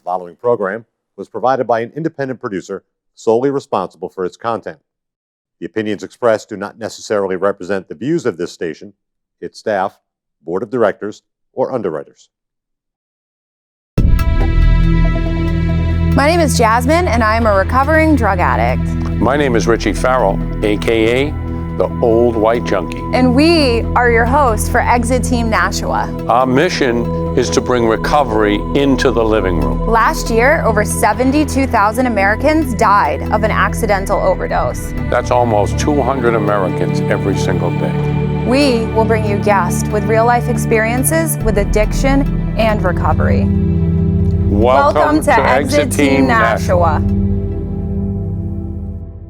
following program was provided by an independent producer solely responsible for its content. The opinions expressed do not necessarily represent the views of this station, its staff, board of directors, or underwriters. My name is Jasmine, and I am a recovering drug addict. My name is Richie Farrell, a.k.a. the Old White Junkie. And we are your hosts for Exit Team Nashua. Our mission is to bring recovery into the living room. Last year, over 72,000 Americans died of an accidental overdose. That's almost 200 Americans every single day. We will bring you guests with real-life experiences with addiction and recovery. Welcome to Exit Team Nashua.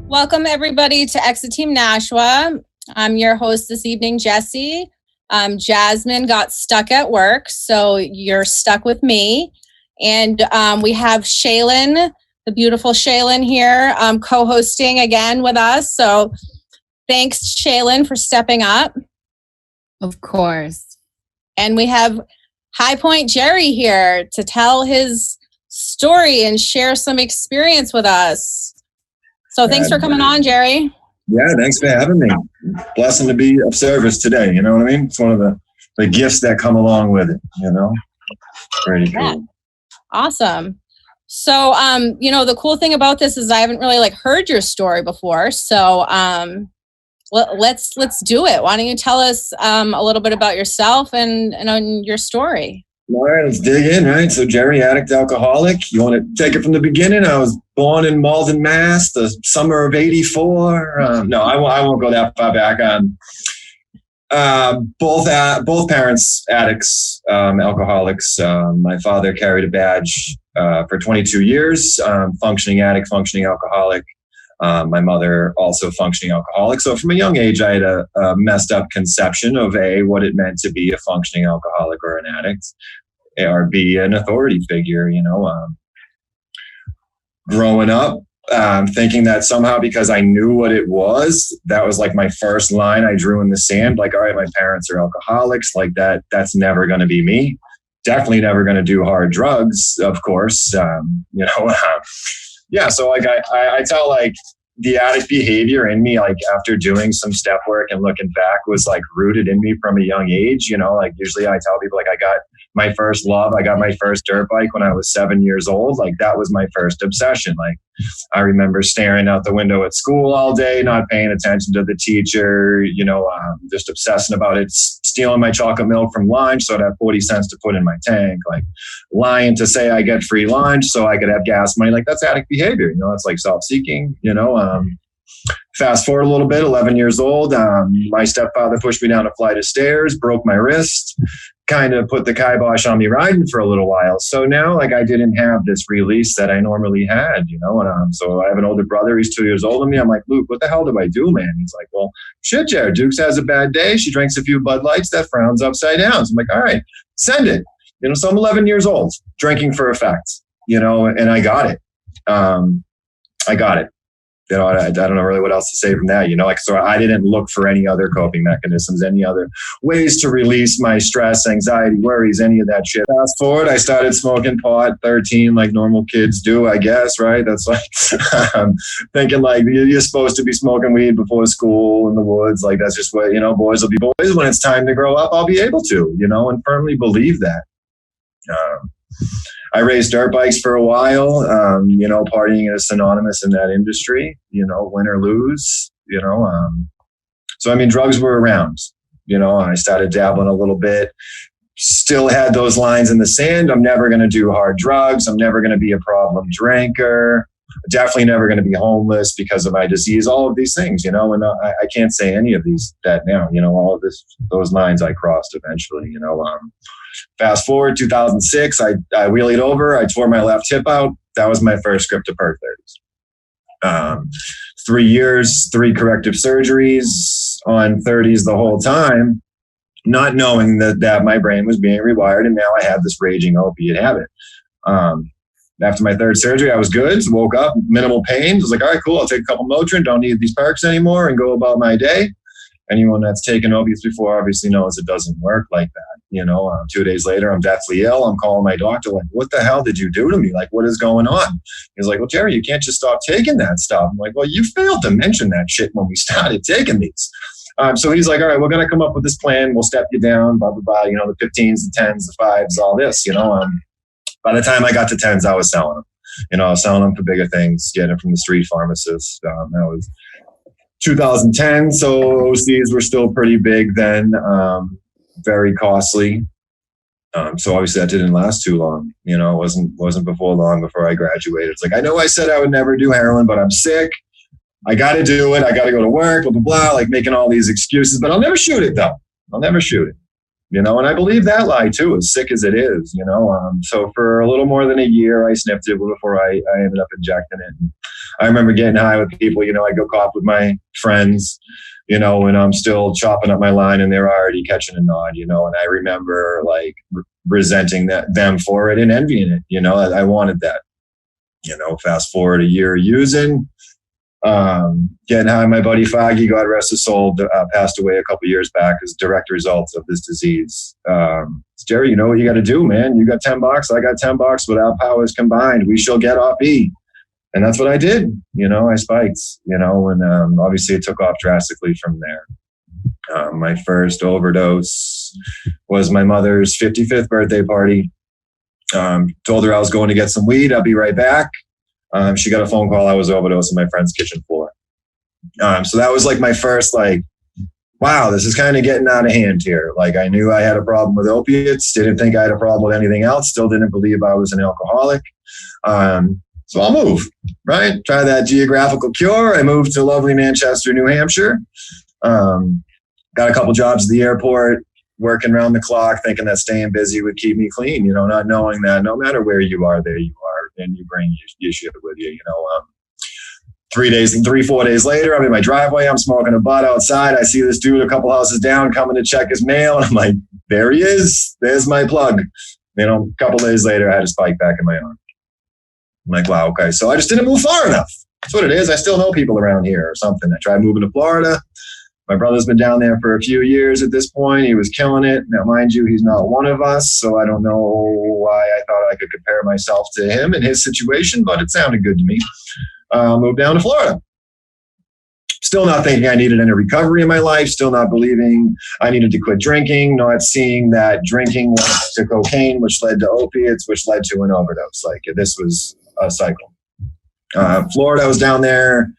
Welcome, everybody, to Exit Team Nashua. I'm your host this evening, Jessie. Jasmine got stuck at work, so you're stuck with me. And we have Shaylin, the beautiful Shaylin here, co-hosting again with us. So thanks, Shaylin, for stepping up. Of course. And we have High Point Jerry here to tell his story and share some experience with us. So thanks for coming on, Jerry. Yeah, thanks for having me. Blessing to be of service today. You know what I mean? It's one of the gifts that come along with it, you know? Pretty cool. Yeah. Awesome. So, the cool thing about this is I haven't really heard your story before. So let's do it. Why don't you tell us a little bit about yourself and on your story? All right, let's dig in, right? So Jerry, addict, alcoholic. You want to take it from the beginning? I was born in Malden, Mass, the summer of '84. No, I won't go that far back. Both parents addicts, alcoholics. My father carried a badge for 22 years, functioning addict, functioning alcoholic. My mother also functioning alcoholic. So from a young age, I had a messed up conception of what it meant to be a functioning alcoholic or an addict, or be an authority figure, growing up, thinking that somehow because I knew what it was, that was like my first line I drew in the sand. Like, all right, my parents are alcoholics, like that's never going to be me. Definitely never going to do hard drugs, of course. Yeah, so I tell the addict behavior in me, after doing some step work and looking back, was rooted in me from a young age. Usually I tell people I got my first love, I got my first dirt bike when I was 7 years old. That was my first obsession. I remember staring out the window at school all day, not paying attention to the teacher, just obsessing about it, stealing my chocolate milk from lunch so I'd have 40 cents to put in my tank, lying to say I get free lunch so I could have gas money. That's addict behavior, it's self-seeking, Fast forward a little bit, 11 years old, my stepfather pushed me down a flight of stairs, broke my wrist, kind of put the kibosh on me riding for a little while. So now, I didn't have this release that I normally had, so I have an older brother. He's 2 years older than me. I'm like, Luke, what the hell do I do, man? He's like, well, shit, Jared, Dukes has a bad day. She drinks a few Bud Lights, that frowns upside down. So I'm like, all right, send it. So I'm 11 years old, drinking for effect, and I got it. I got it. I don't know really what else to say from that, so I didn't look for any other coping mechanisms, any other ways to release my stress, anxiety, worries, any of that shit. Fast forward, I started smoking pot, 13, like normal kids do, I guess, right? That's thinking you're supposed to be smoking weed before school in the woods. That's just what, boys will be boys. When it's time to grow up, I'll be able to, and firmly believe that. I raced dirt bikes for a while, partying is synonymous in that industry, win or lose, So, drugs were around, I started dabbling a little bit, still had those lines in the sand. I'm never going to do hard drugs. I'm never going to be a problem drinker. Definitely never going to be homeless because of my disease, all of these things, and I can't say any of that now, all of those lines I crossed eventually, Fast forward 2006, I wheelied over. I tore my left hip out. That was my first script to perk 30s. 3 years, 3 corrective surgeries on 30s the whole time, not knowing that my brain was being rewired, and now I have this raging opiate habit. After my 3rd surgery, I was good. Woke up, minimal pain. I was like, all right, cool. I'll take a couple Motrin. Don't need these perks anymore and go about my day. Anyone that's taken opiates before obviously knows it doesn't work like that. 2 days later, I'm deathly ill. I'm calling my doctor like, what the hell did you do to me? Like, what is going on? He's like, well, Jerry, you can't just stop taking that stuff. I'm like, well, you failed to mention that shit when we started taking these. So he's like, all right, we're going to come up with this plan. We'll step you down, blah, blah, blah. The 15s, the 10s, the 5s, all this, By the time I got to 10s, I was selling them. I was selling them for bigger things, getting it from the street pharmacist. That was 2010. So OCs were still pretty big then, very costly. So obviously that didn't last too long. It wasn't before long before I graduated. It's like, I know I said I would never do heroin, but I'm sick. I got to do it. I got to go to work, blah, blah, blah, like making all these excuses, but I'll never shoot it though. I'll never shoot it, and I believe that lie too, as sick as it is, so for a little more than a year, I sniffed it before I ended up injecting it. And I remember getting high with people, I'd go cop with my friends, and I'm still chopping up my line and they're already catching a nod, and I remember like resenting them for it and envying it, I wanted that, fast forward a year using, getting high. My buddy Foggy, God rest his soul, passed away a couple years back as direct results of this disease. Jerry, you know what you got to do, man. You got $10. I got $10. With our powers combined, we shall get off E. And that's what I did. I spiked, and obviously it took off drastically from there. My first overdose was my mother's 55th birthday party. Told her I was going to get some weed. I'll be right back. She got a phone call. I was overdosing on my friend's kitchen floor. So that was like my first, wow, this is kind of getting out of hand here. Like, I knew I had a problem with opiates. Didn't think I had a problem with anything else. Still didn't believe I was an alcoholic. So I'll move, right? Try that geographical cure. I moved to lovely Manchester, New Hampshire. Got a couple jobs at the airport, working around the clock, thinking that staying busy would keep me clean, not knowing that no matter where you are, there you are, and you bring your shit with you, 4 days later, I'm in my driveway, I'm smoking a butt outside. I see this dude a couple houses down coming to check his mail. And I'm like, there he is. There's my plug. A couple days later, I had a spike back in my arm. I'm like, wow, okay. So I just didn't move far enough. That's what it is. I still know people around here or something. I tried moving to Florida. My brother's been down there for a few years at this point. He was killing it. Now, mind you, he's not one of us, so I don't know why I thought I could compare myself to him in his situation, but it sounded good to me. Moved down to Florida. Still not thinking I needed any recovery in my life, still not believing I needed to quit drinking, not seeing that drinking led to cocaine, which led to opiates, which led to an overdose. Like, this was a cycle. Florida, I was down there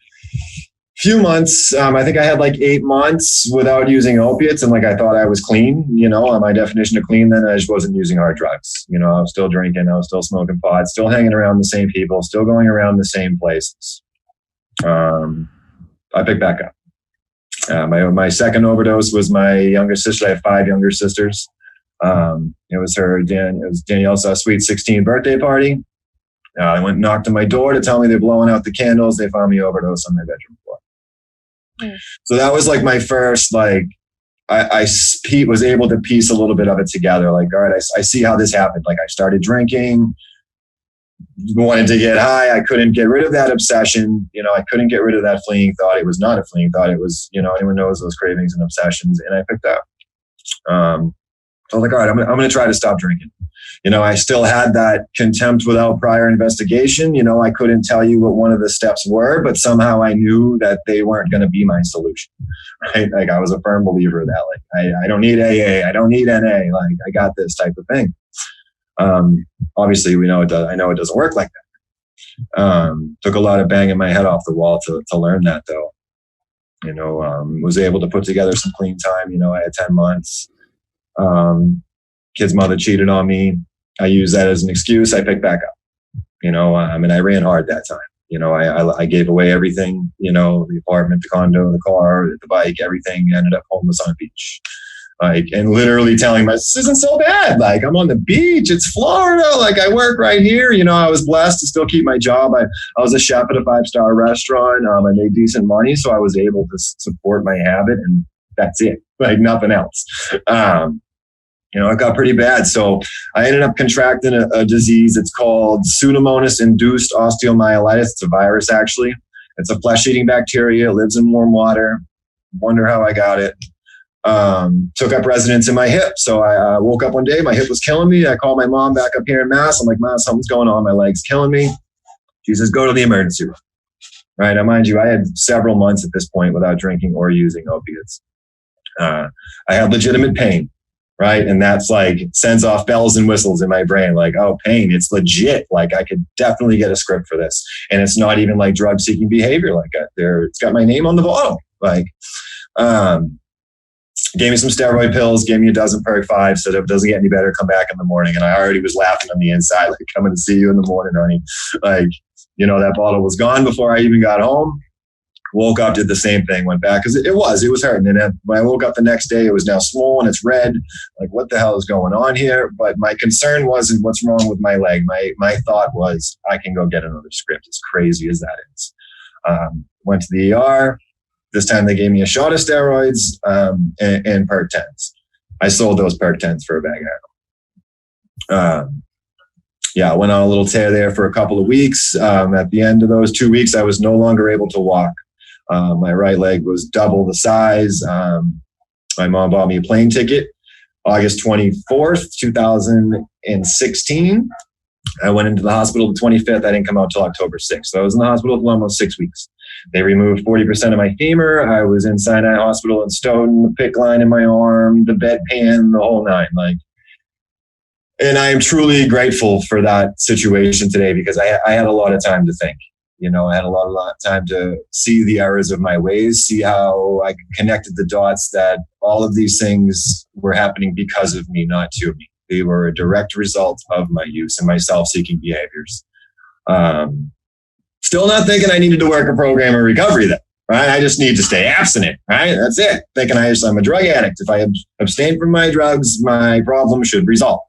few months. I think I had 8 months without using opiates, and I thought I was clean. My definition of clean then, I just wasn't using hard drugs. I was still drinking, I was still smoking pot, still hanging around the same people, still going around the same places. I picked back up. My second overdose was my younger sister. I have 5 younger sisters. It was Danielle's sweet 16th birthday party. I went and knocked on my door to tell me they're blowing out the candles. They found me overdosed on my bedroom floor. So that was my first, I was able to piece a little bit of it together. All right, I see how this happened. I started drinking, wanted to get high. I couldn't get rid of that obsession. I couldn't get rid of that fleeing thought. It was not a fleeing thought. It was, anyone knows those cravings and obsessions. And I picked up. So I was like, all right, I'm going to try to stop drinking. I still had that contempt without prior investigation. I couldn't tell you what one of the steps were, but somehow I knew that they weren't going to be my solution, right? I was a firm believer of that. I don't need AA. I don't need NA. I got this type of thing. Obviously, I know it doesn't work like that. Took a lot of banging my head off the wall to learn that, though. Was able to put together some clean time. I had 10 months. Kid's mother cheated on me. I used that as an excuse. I picked back up. I ran hard that time. I gave away everything, the apartment, the condo, the car, the bike, everything. Ended up homeless on a beach. And literally telling myself, this isn't so bad. I'm on the beach. It's Florida. I work right here. I was blessed to still keep my job. I was a chef at a 5-star restaurant. I made decent money, so I was able to support my habit, and that's it. Nothing else. It got pretty bad. So I ended up contracting a disease. It's called Pseudomonas-induced osteomyelitis. It's a virus, actually. It's a flesh-eating bacteria. It lives in warm water. wonder how I got it. Took up residence in my hip. So I woke up one day, my hip was killing me. I called my mom back up here in Mass. I'm like, Mom, something's going on. My leg's killing me. She says, go to the emergency room. Right. Now, mind you, I had several months at this point without drinking or using opiates. I had legitimate pain. Right. And that's like sends off bells and whistles in my brain. Like, oh, pain, it's legit. Like I could definitely get a script for this. And it's not even like drug seeking behavior. Like it's got my name on the bottle. Like, gave me some steroid pills, gave me a dozen Perk 5, said if it doesn't get any better, come back in the morning. And I already was laughing on the inside, like, coming to see you in the morning, honey. Like, you know, that bottle was gone before I even got home. Woke up, did the same thing, went back, because it was hurting. And when I woke up the next day, it was now swollen, it's red. Like, what the hell is going on here? But my concern wasn't what's wrong with my leg. My thought was, I can go get another script, as crazy as that is. Went to the ER. This time they gave me a shot of steroids and Perk 10s. I sold those Perk 10s for a bag of heroin. I went on a little tear there for a couple of weeks. At the end of those 2 weeks, I was no longer able to walk. My right leg was double the size. My mom bought me a plane ticket, August 24th, 2016. I went into the hospital the 25th. I didn't come out till October 6th. So I was in the hospital for almost 6 weeks. They removed 40% of my femur. I was in Sinai Hospital in Stoughton, the PICC line in my arm, the bedpan, the whole nine. And I am truly grateful for that situation today, because I had a lot of time to think. You know, I had a lot of time to see the errors of my ways, see how I connected the dots that all of these things were happening because of me, not to me. They were a direct result of my use and my self-seeking behaviors. Still not thinking I needed to work a program of recovery though, right? I just need to stay abstinent, right? That's it. Thinking I'm a drug addict. If I abstain from my drugs, my problem should resolve.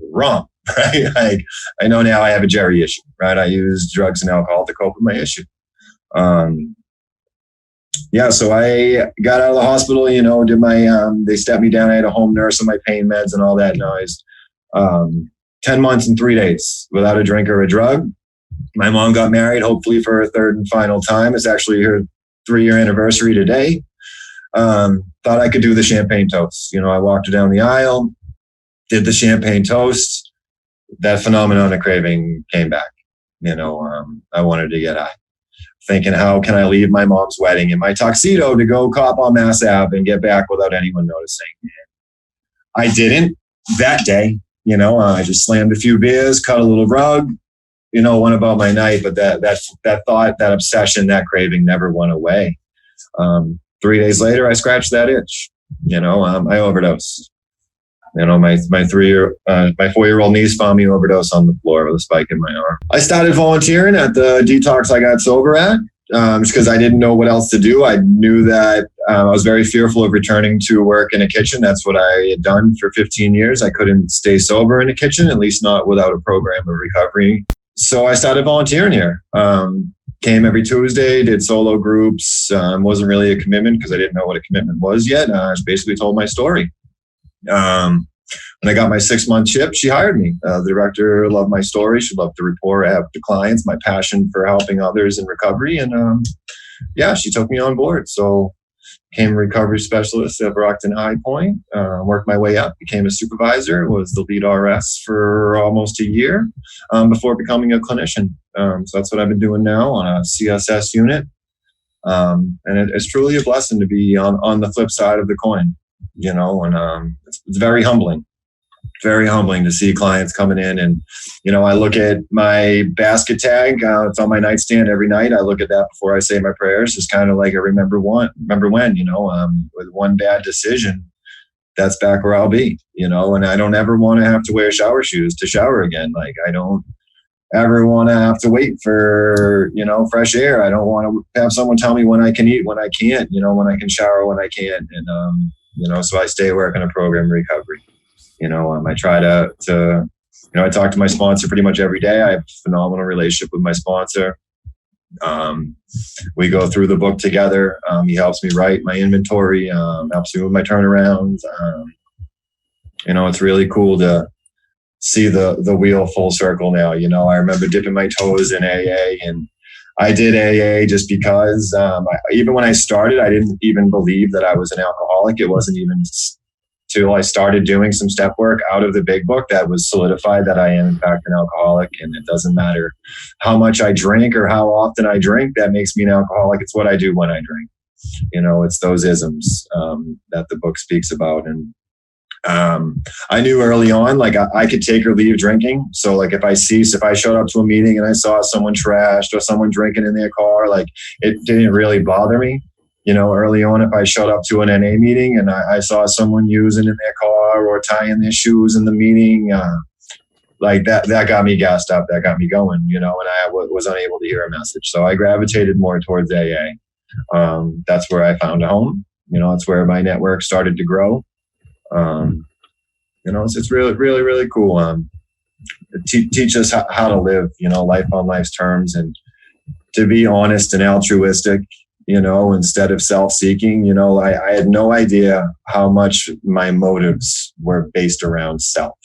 Wrong, right? Like, I know now I have a Jerry issue, right? I use drugs and alcohol to cope with my issue. So I got out of the hospital, you know, did my, they stepped me down. I had a home nurse and my pain meds and all that noise. 10 months and 3 days without a drink or a drug. My mom got married, hopefully for her third and final time. It's actually her 3-year anniversary today. Thought I could do the champagne toast. You know, I walked her down the aisle, did the champagne toast. That phenomenon of craving came back. You know, I wanted to get high. Thinking, how can I leave my mom's wedding in my tuxedo to go cop on Mass Ave and get back without anyone noticing? I didn't that day. You know, I just slammed a few beers, cut a little rug, you know, went about my night. But that thought, that obsession, that craving never went away. 3 days later, I scratched that itch. You know, I overdosed. You know, my 4-year-old niece found me overdose on the floor with a spike in my arm. I started volunteering at the detox I got sober at, just because I didn't know what else to do. I knew that I was very fearful of returning to work in a kitchen. That's what I had done for 15 years. I couldn't stay sober in a kitchen, at least not without a program of recovery. So I started volunteering here. Came every Tuesday, did solo groups. Wasn't really a commitment because I didn't know what a commitment was yet. I just basically told my story. When I got my 6-month chip, she hired me. The director loved my story. She loved the rapport I have with clients, my passion for helping others in recovery. And she took me on board. So became a recovery specialist at Brockton High Point, worked my way up, became a supervisor, was the lead RS for almost a year before becoming a clinician. So that's what I've been doing now on a CSS unit. And it's truly a blessing to be on the flip side of the coin. You know, and it's very humbling to see clients coming in. And, you know, I look at my basket tag. It's on my nightstand every night. I look at that before I say my prayers. It's kind of like a remember when, you know, with one bad decision, that's back where I'll be, you know, and I don't ever want to have to wear shower shoes to shower again. Like, I don't ever want to have to wait for, you know, fresh air. I don't want to have someone tell me when I can eat, when I can't, you know, when I can shower, when I can't. And, you know, so I stay working a program of recovery. You know, I try to, you know, I talk to my sponsor pretty much every day. I have a phenomenal relationship with my sponsor. We go through the book together. He helps me write my inventory, helps me with my turnarounds. You know, it's really cool to see the wheel full circle now. You know, I remember dipping my toes in AA and I did AA just because even when I started, I didn't even believe that I was an alcoholic. It wasn't even till I started doing some step work out of the big book that was solidified that I am in fact an alcoholic. And it doesn't matter how much I drink or how often I drink, that makes me an alcoholic. It's what I do when I drink. It's those isms that the book speaks about. And I knew early on, like I could take or leave drinking. So like if I showed up to a meeting and I saw someone trashed or someone drinking in their car, like it didn't really bother me. Early on, if I showed up to an NA meeting and I saw someone using in their car or tying their shoes in the meeting, like that got me gassed up, that got me going, and I was unable to hear a message. So I gravitated more towards AA. That's where I found a home. It's where my network started to grow. It's really, really, really cool. Teach us how to live, life on life's terms, and to be honest and altruistic, instead of self-seeking. I had no idea how much my motives were based around self.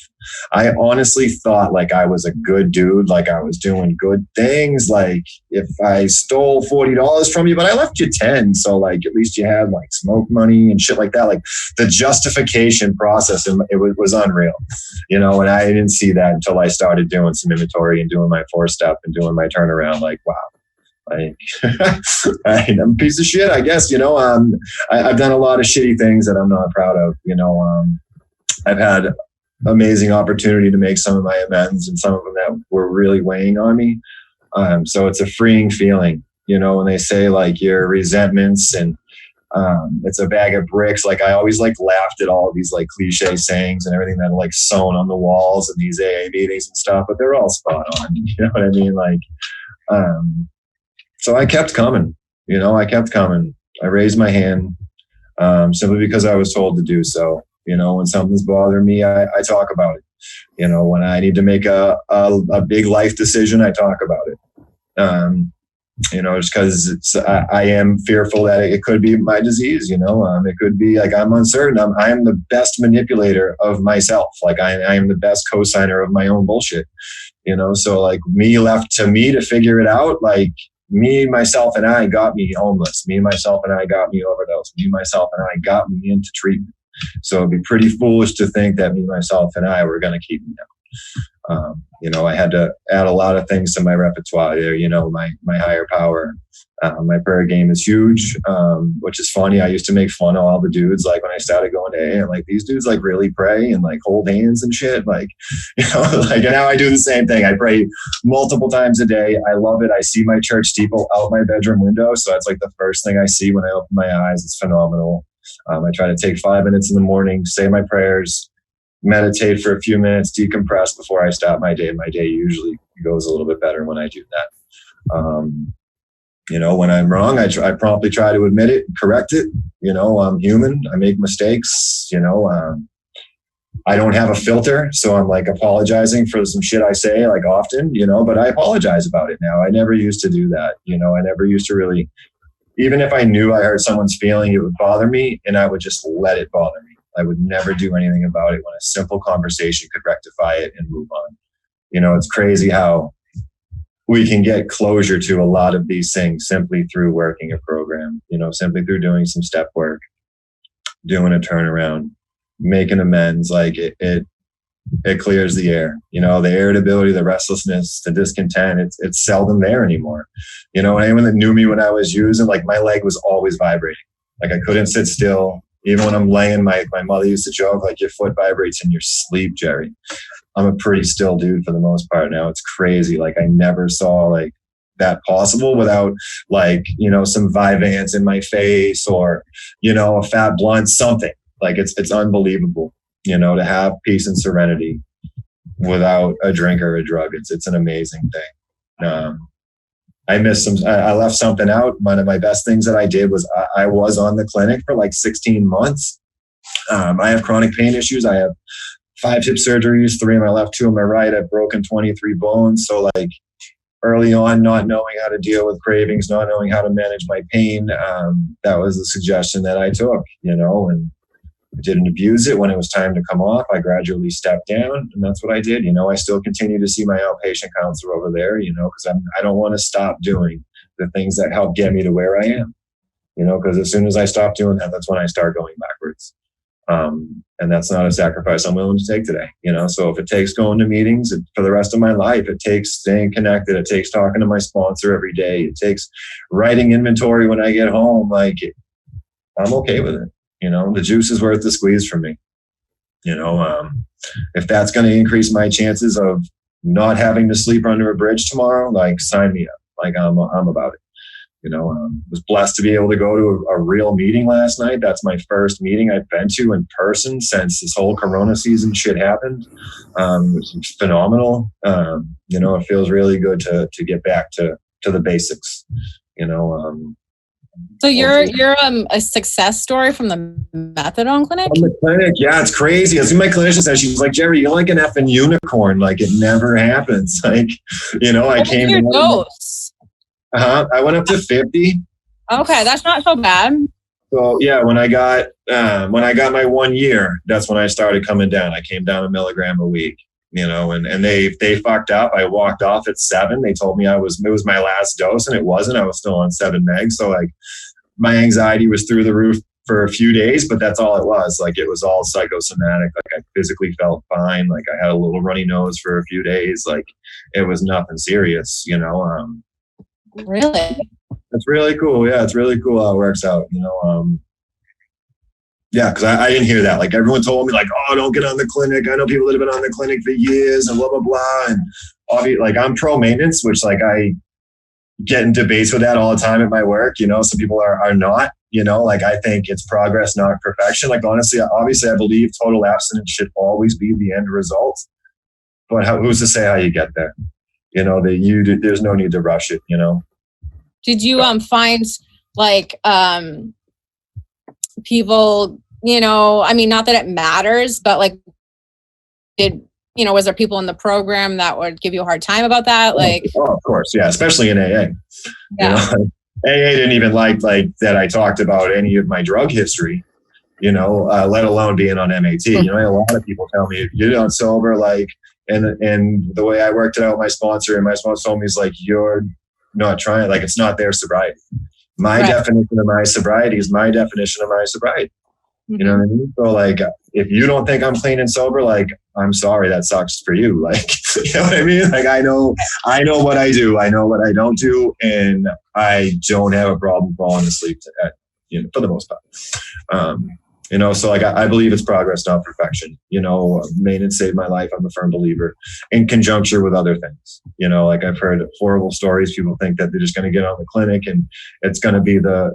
I honestly thought like I was a good dude, like I was doing good things. Like if I stole $40 from you, but I left you 10. So like, at least you had like smoke money and shit like that. Like the justification process, it was unreal, and I didn't see that until I started doing some inventory and doing my 4-step and doing my turnaround. Like, wow. I'm a piece of shit, I guess. I've done a lot of shitty things that I'm not proud of. I've had amazing opportunity to make some of my amends, and some of them that were really weighing on me. So it's a freeing feeling, when they say like your resentments and it's a bag of bricks. Like I always like laughed at all of these like cliche sayings and everything that are like sewn on the walls in these AA meetings and stuff, but they're all spot on. You know what I mean? Like, so I kept coming, I raised my hand simply because I was told to do so. When something's bothering me, I talk about it. When I need to make a big life decision, I talk about it. Just because I am fearful that it could be my disease. It could be like I'm uncertain. I am the best manipulator of myself. Like I am the best co-signer of my own bullshit. So like left to me to figure it out. Like me, myself, and I got me homeless. Me, myself, and I got me overdose. Me, myself, and I got me into treatment. So it'd be pretty foolish to think that me, myself, and I were going to keep me down. I had to add a lot of things to my repertoire there. My higher power. My prayer game is huge, which is funny. I used to make fun of all the dudes. Like when I started going to AA, I'm like, these dudes like really pray and like hold hands and shit. Like, like now I do the same thing. I pray multiple times a day. I love it. I see my church steeple out my bedroom window. So that's like the first thing I see when I open my eyes. It's phenomenal. I try to take 5 minutes in the morning, say my prayers, meditate for a few minutes, decompress before I start my day. My day usually goes a little bit better when I do that. When I'm wrong, I promptly try to admit it, correct it. I'm human. I make mistakes. I don't have a filter, so I'm like apologizing for some shit I say like often, but I apologize about it now. I never used to do that. I never used to really, even if I knew I hurt someone's feeling, it would bother me, and I would just let it bother me. I would never do anything about it when a simple conversation could rectify it and move on. It's crazy how we can get closure to a lot of these things simply through working a program, simply through doing some step work, doing a turnaround, making amends. Like it clears the air, the irritability, the restlessness, the discontent. It's seldom there anymore. Anyone that knew me when I was using, like my leg was always vibrating. Like I couldn't sit still. Even when I'm laying, my mother used to joke, like, your foot vibrates in your sleep, Jerry. I'm a pretty still dude for the most part now. It's crazy. Like I never saw like that possible without like, some Vyvanse in my face or, a fat blunt, something. Like it's unbelievable, to have peace and serenity without a drink or a drug. It's an amazing thing. I left something out. One of my best things that I did was I was on the clinic for like 16 months. I have chronic pain issues. I have 5 hip surgeries, 3 on my left, 2 on my right. I've broken 23 bones. So like early on, not knowing how to deal with cravings, not knowing how to manage my pain, that was the suggestion that I took, and I didn't abuse it. When it was time to come off, I gradually stepped down, and that's what I did. I still continue to see my outpatient counselor over there, because I don't want to stop doing the things that help get me to where I am, you know, because as soon as I stop doing that, that's when I start going backwards. And that's not a sacrifice I'm willing to take today, you know? So if it takes going to meetings for the rest of my life, it takes staying connected. It takes talking to my sponsor every day. It takes writing inventory when I get home. Like, I'm okay with it. You know, the juice is worth the squeeze for me. You know, if that's going to increase my chances of not having to sleep under a bridge tomorrow, like, sign me up. Like, I'm about it. You know, was blessed to be able to go to a real meeting last night. That's my first meeting I've been to in person since this whole Corona season shit happened. It was phenomenal. You know, it feels really good to get back to the basics. You know. So you're a success story from the methadone clinic? From the clinic, yeah, it's crazy. As my clinician said, she's like, Jerry, you're like an effing unicorn. Like, it never happens. Like, you know, I came. Your dose? I went up to 50. Okay, that's not so bad. So yeah, when I got my 1 year, that's when I started coming down. I came down a milligram a week, you know, and they fucked up. I walked off at 7. They told me it was my last dose, and it wasn't. I was still on 7 megs. So like, my anxiety was through the roof for a few days, but that's all it was. Like, it was all psychosomatic. Like, I physically felt fine. Like, I had a little runny nose for a few days. Like, it was nothing serious, you know. Really? It's really cool. Yeah, it's really cool how it works out, you know. Yeah, because I didn't hear that. Like, everyone told me, like, oh, don't get on the clinic. I know people that have been on the clinic for years and blah, blah, blah. And obviously, like, I'm pro maintenance, which, like, I get in debates with that all the time at my work. You know, some people are not, you know, like, I think it's progress, not perfection. Like, honestly, obviously, I believe total abstinence should always be the end result. But who's to say how you get there? You know, there's no need to rush it, you know. Did you find like people, you know, I mean, not that it matters, but like, was there people in the program that would give you a hard time about that? Like, oh, of course, yeah, especially in AA. Yeah. You know, AA didn't even like that I talked about any of my drug history, you know, let alone being on MAT. You know, a lot of people tell me, if you're not sober, like, and the way I worked it out with my sponsor, and my sponsor told me, is like, you're not trying, like, it's not their sobriety. My definition of my sobriety is my definition of my sobriety. Mm-hmm. You know what I mean? So like, if you don't think I'm clean and sober, like, I'm sorry, that sucks for you. Like, you know what I mean? Like, I know what I do. I know what I don't do. And I don't have a problem falling asleep for the most part. You know, so like, I believe it's progress, not perfection. You know, maintenance saved my life. I'm a firm believer, in conjunction with other things. You know, like, I've heard horrible stories. People think that they're just going to get on the clinic and it's going to be the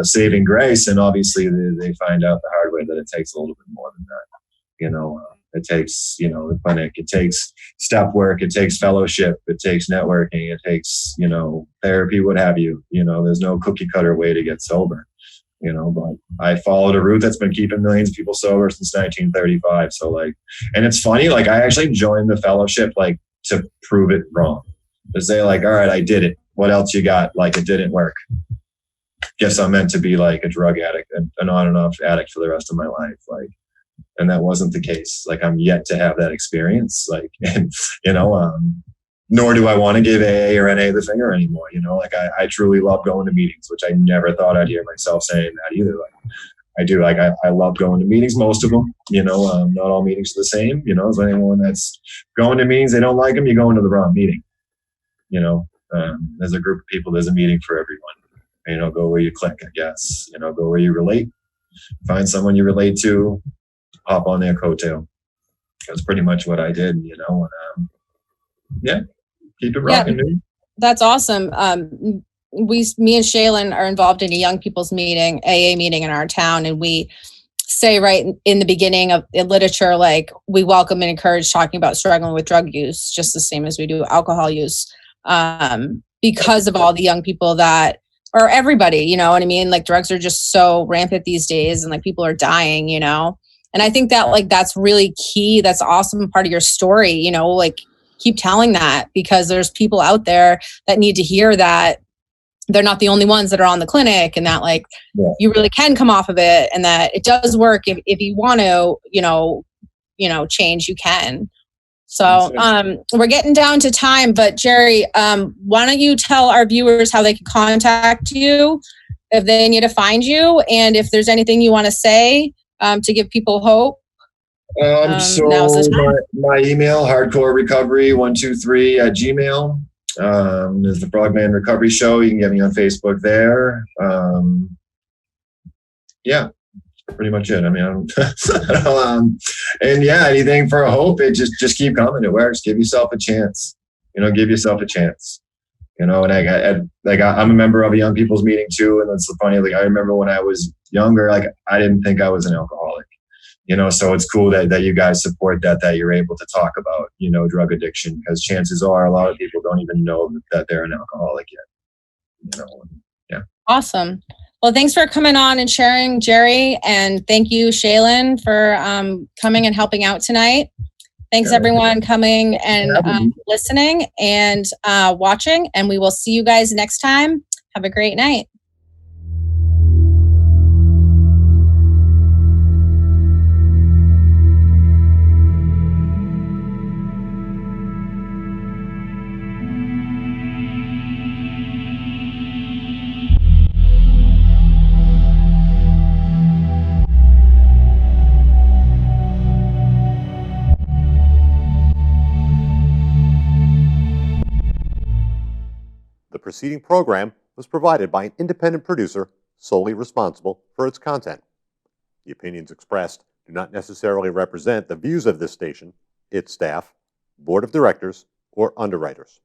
saving grace. And obviously they find out the hard way that it takes a little bit more than that. You know, it takes, you know, the clinic, it takes step work, it takes fellowship, it takes networking, it takes, you know, therapy, what have you. You know, there's no cookie cutter way to get sober. You know, but I followed a route that's been keeping millions of people sober since 1935. So like, and it's funny, like, I actually joined the fellowship, like, to prove it wrong. To say like, all right, I did it. What else you got? Like, it didn't work. Guess I'm meant to be like a drug addict, an on and off addict for the rest of my life. Like, and that wasn't the case. Like, I'm yet to have that experience. Like, and, you know, nor do I want to give AA or NA the finger anymore. You know, like, I truly love going to meetings, which I never thought I'd hear myself saying that either. Like, I do. Like, I love going to meetings, most of them. You know, not all meetings are the same. You know, if anyone that's going to meetings, they don't like them, you go into the wrong meeting. You know, there's a group of people, there's a meeting for everyone. You know, go where you click, I guess. You know, go where you relate. Find someone you relate to, hop on their coattail. That's pretty much what I did, you know. Yeah. Keep it rocking, dude. That's awesome. Me and Shaylin are involved in a young people's meeting, AA meeting in our town, and we say right in the beginning of the literature, like, we welcome and encourage talking about struggling with drug use, just the same as we do alcohol use, because of all the young people or everybody, you know what I mean? Like, drugs are just so rampant these days, and like, people are dying, you know? And I think that, like, that's really key. That's awesome part of your story, you know, like, keep telling that, because there's people out there that need to hear that they're not the only ones that are on the clinic, and that, like, you really can come off of it, and that it does work if you want to, you know, change, you can. So we're getting down to time, but Jerry, why don't you tell our viewers how they can contact you if they need to find you, and if there's anything you want to say to give people hope? So now's the time. my email, hardcorerecovery123@gmail. There's the Frogman Recovery Show. You can get me on Facebook there. Yeah, that's pretty much it. I mean, and yeah, anything for hope. It just keep coming. It works. Give yourself a chance. Give yourself a chance. And I'm a member of a young people's meeting too. And that's the funny. Like I remember when I was younger, like I didn't think I was an alcoholic. So it's cool that you guys support that you're able to talk about, drug addiction, because chances are a lot of people don't even know that they're an alcoholic yet. Yeah. Awesome. Well, thanks for coming on and sharing, Jerry. And thank you, Shaylin, for coming and helping out tonight. Thanks, everyone, coming and listening and watching. And we will see you guys next time. Have a great night. The preceding program was provided by an independent producer solely responsible for its content. The opinions expressed do not necessarily represent the views of this station, its staff, board of directors, or underwriters.